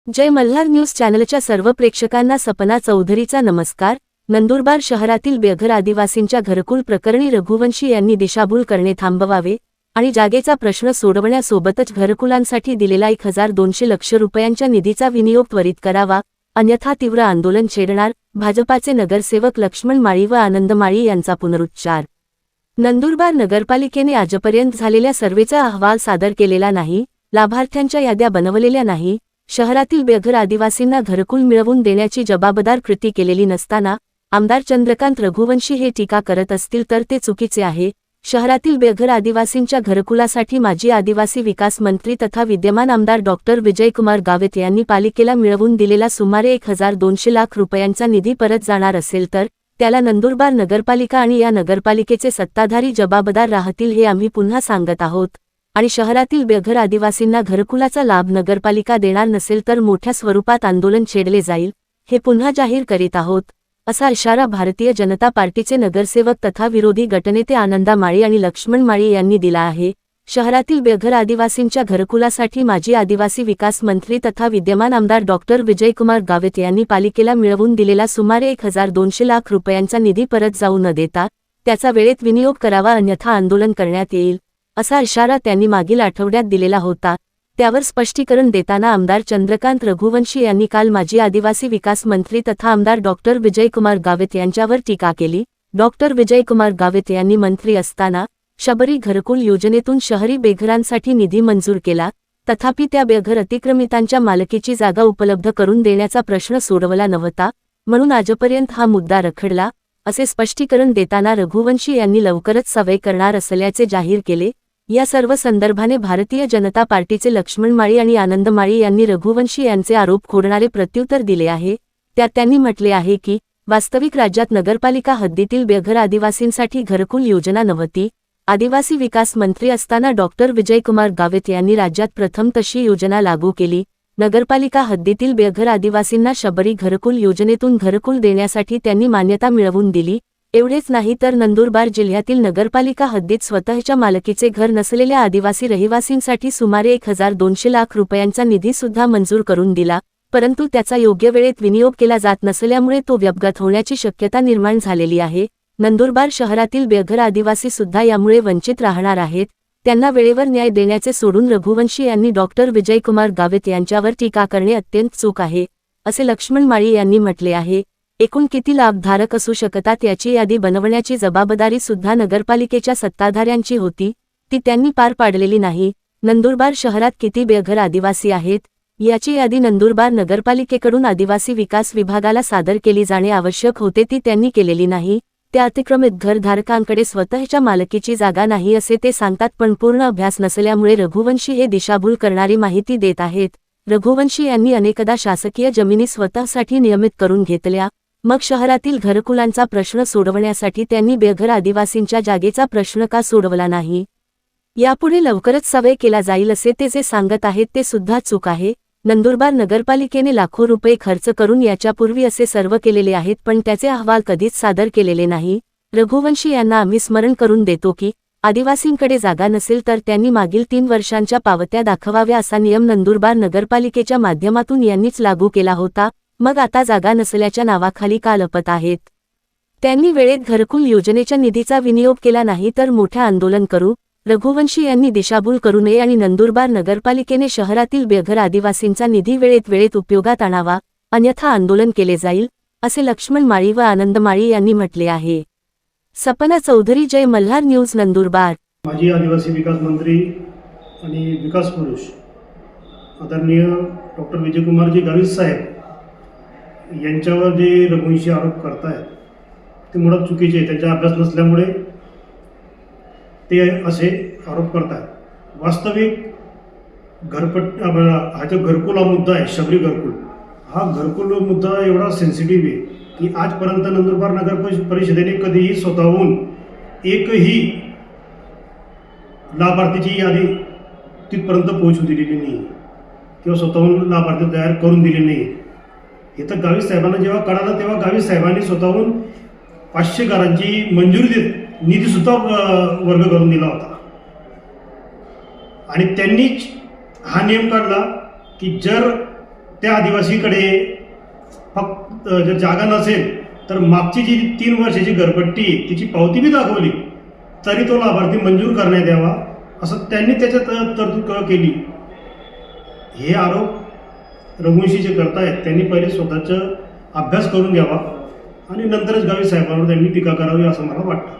जय Malhar news चॅनलच्या सर्व प्रेक्षकांना सपना चौधरीचा नमस्कार। नंदुरबार शहरातील बेघर आदिवासींच्या घरकुल प्रकरणी रघुवंशी यांनी दिशाभूल करणे थांबवावे आणि जागेचा प्रश्न सोडवण्यासोबतच घरकुलांसाठी दिलेला 1200 लाख रुपयांच्या निधीचा विनियोग त्वरित करावा, अन्यथा तीव्र आंदोलन छेडणार। भाजपाचे नगरसेवक लक्ष्मण माळी व आनंद माळी यांचा पुनरुच्चार। नंदुरबार नगरपालिकेने आजपर्यंत झालेल्या सर्वेचा अहवाल सादर केलेला नाही, लाभार्थ्यांच्या याद्या बनवलेल्या नाही, शहरातील बेघर आदिवासींना घरकुल मिळवून देण्याची जबाबदार कृती केलेली नसताना आमदार चंद्रकांत रघुवंशी हे टीका करत असतील तर ते चुकीचे आहे। शहरातील बेघर आदिवासींच्या घरकुलासाठी माजी आदिवासी विकास मंत्री तथा विद्यमान आमदार डॉक्टर विजयकुमार गावित यांनी पालिकेला मिळवून दिलेला सुमारे 1200 लाख रुपयांचा निधी परत जाणार असेल तर त्याला नंदुरबार नगरपालिका आणि या नगरपालिकेचे सत्ताधारी जबाबदार राहतील हे आम्ही पुन्हा सांगत आहोत। आणि शहरातील बेघर आदिवासींना घरकुलाचा लाभ नगरपालिका देणार नसेल तर मोठ्या स्वरूपात आंदोलन छेडले जाईल, हे पुन्हा जाहीर करीत आहोत, असा इशारा भारतीय जनता पार्टीचे नगरसेवक तथा विरोधी गटनेते आनंदा माळी आणि लक्ष्मण माळी यांनी दिला आहे। शहरातील बेघर आदिवासींच्या घरकुलासाठी माजी आदिवासी विकास मंत्री तथा विद्यमान आमदार डॉक्टर विजयकुमार गावित यांनी पालिकेला मिळवून दिलेला सुमारे 1200 लाख रुपयांचा निधी परत जाऊ न देता त्याचा वेळेत विनियोग करावा, अन्यथा आंदोलन करण्यात येईल, असा इशारा त्यांनी मागील आठवड्यात दिलेला होता। त्यावर स्पष्टीकरण देताना आमदार चंद्रकांत रघुवंशी यांनी काल माजी आदिवासी विकास मंत्री तथा आमदार डॉक्टर विजयकुमार गावित यांच्यावर टीका केली। डॉक्टर विजयकुमार गावित यांनी मंत्री असताना शबरी घरकुल योजनेतून शहरी बेघरांसाठी निधी मंजूर केला, तथापि त्या बेघर अतिक्रमितांच्या मालकीची जागा उपलब्ध करून देण्याचा प्रश्न सोडवला नव्हता, म्हणून आजपर्यंत हा मुद्दा रखडला, असे स्पष्टीकरण देताना रघुवंशी यांनी लवकरच सवय करणार असल्याचे जाहीर केले। या सर्व संदर्भाने भारतीय जनता पार्टीचे लक्ष्मण माळी आणि आनंद माळी यांनी रघुवंशी यांचे आरोप खोडणारे प्रत्युत्तर दिले आहे। त्यात त्यांनी म्हटले आहे की वास्तविक राज्यात नगरपालिका हद्दीतील बेघर आदिवासींसाठी घरकुल योजना नव्हती। आदिवासी विकास मंत्री असताना डॉक्टर विजयकुमार गावित यांनी राज्यात प्रथम तशी योजना लागू केली। नगरपालिका हद्दीतील बेघर आदिवासींना शबरी घरकुल योजनेतून घरकुल देण्यासाठी त्यांनी मान्यता मिळवून दिली। एवढेच नाही तर नंदुरबार जिल्ह्यातील नगरपालिका हद्दीत स्वतःच्या मालकीचे घर नसलेल्या आदिवासी रहिवासींसाठी सुमारे 1200 लाख रुपयांचा निधी सुद्धा मंजूर करून दिला, परंतु त्याचा योग्य वेळेत विनियोग केला जात नसल्यामुळे तो व्यपगत होण्याची शक्यता निर्माण झालेली आहे। नंदुरबार शहरातील बेघर आदिवासी सुद्धा यामुळे वंचित राहणार आहेत। त्यांना वेळेवर न्याय देण्याचे सोडून रघुवंशी यांनी डॉक्टर विजयकुमार गावित यांच्यावर टीका करणे अत्यंत चूक आहे, असे लक्ष्मण माळी यांनी म्हटले आहे। एकूण किती लाभधारक असू शकतात याची यादी बनवण्याची जबाबदारी सुद्धा नगरपालिकेच्या सत्ताधाऱ्यांची होती, ती त्यांनी पार पाडलेली नाही। नंदुरबार शहरात किती बेघर आदिवासी आहेत याची यादी नंदुरबार नगरपालिकेकडून आदिवासी विकास विभागाला सादर केली जाणे आवश्यक होते, ती त्यांनी केलेली नाही। त्या अतिक्रमित घरधारकांकडे स्वतःच्या मालकीची जागा नाही असे ते सांगतात, पण पूर्ण अभ्यास नसल्यामुळे रघुवंशी हे दिशाभूल करणारी माहिती देत आहेत। रघुवंशी यांनी अनेकदा शासकीय जमिनी स्वतःसाठी नियमित करून घेतल्या, मग शहरातील घरकुलांचा प्रश्न सोडवण्यासाठी त्यांनी बेघर आदिवासींच्या जागेचा प्रश्न का सोडवला नाही? यापुढे लवकरच सवय केला जाईल असे ते जे सांगत आहेत ते सुद्धा चूक आहे। नंदुरबार नगरपालिकेने लाखो रुपये खर्च करून याच्यापूर्वी असे सर्व केलेले आहेत, पण त्याचे अहवाल कधीच सादर केलेले नाही। रघुवंशी यांना आम्ही स्मरण करून देतो की आदिवासींकडे जागा नसेल तर त्यांनी मागील 3 वर्षांच्या पावत्या दाखवाव्या, असा नियम नंदुरबार नगरपालिकेच्या माध्यमातून यांनीच लागू केला होता, मग आता जागा नसल्याच्या नावाखाली का लपत आहेत? त्यांनी वेळेत घरकुल योजनेच्या निधीचा विनियोग केला नाही तर मोठे आंदोलन करू। रघुवंशी यांनी दिशाभूल करू नये आणि नंदुरबार नगरपालिकेने शहरातील बेघर आदिवासींचा निधी वेळेत उपयोगात आणावा, अन्यथा आंदोलन केले जाईल, असे लक्ष्मण माळी व आनंद माळी यांनी म्हटले आहे। सपना चौधरी, जय मल्हार न्यूज, नंदुरबार। माजी आदिवासी विकास मंत्री आणि विकास पुरुष आदरणीय डॉक्टर विजयकुमारजी गावित साहेब यांच्यावर जे रघुवंशी आरोप करतायत ते मुळात चुकीचे आहे। त्यांचा अभ्यास नसल्यामुळे ते असे आरोप करतात। वास्तविक हा जो घरकुल हा मुद्दा आहे, शबरी घरकुल, हा घरकुल मुद्दा एवढा सेन्सिटिव्ह आहे की आजपर्यंत नंदुरबार नगर परिषदेने कधीही स्वतःहून एकही लाभार्थीची यादी तिथपर्यंत पोहोचू दिलेली नाही किंवा स्वतःहून लाभार्थी तयार करून दिले नाही। हे तर गावित साहेबांना जेव्हा कळालं तेव्हा गावित साहेबांनी स्वतःहून 500 घरांची मंजुरी देत निधीसुद्धा वर्ग करून दिला होता आणि त्यांनीच हा नियम काढला की जर त्या आदिवासीकडे फक्त जर जागा नसेल तर मागची जी 3 वर्षाची घरपट्टी आहे तिची पावती बी दाखवली तरी तो लाभार्थी मंजूर करण्यात यावा असं त्यांनी त्याच्यात तरतूद केली. हे आरोप रघुवंशी जे करतायत त्यांनी पहिले स्वतःचा अभ्यास करून घ्यावा आणि नंतरच गावी साहेबांवर त्यांनी टीका करावी असं मला वाटतं.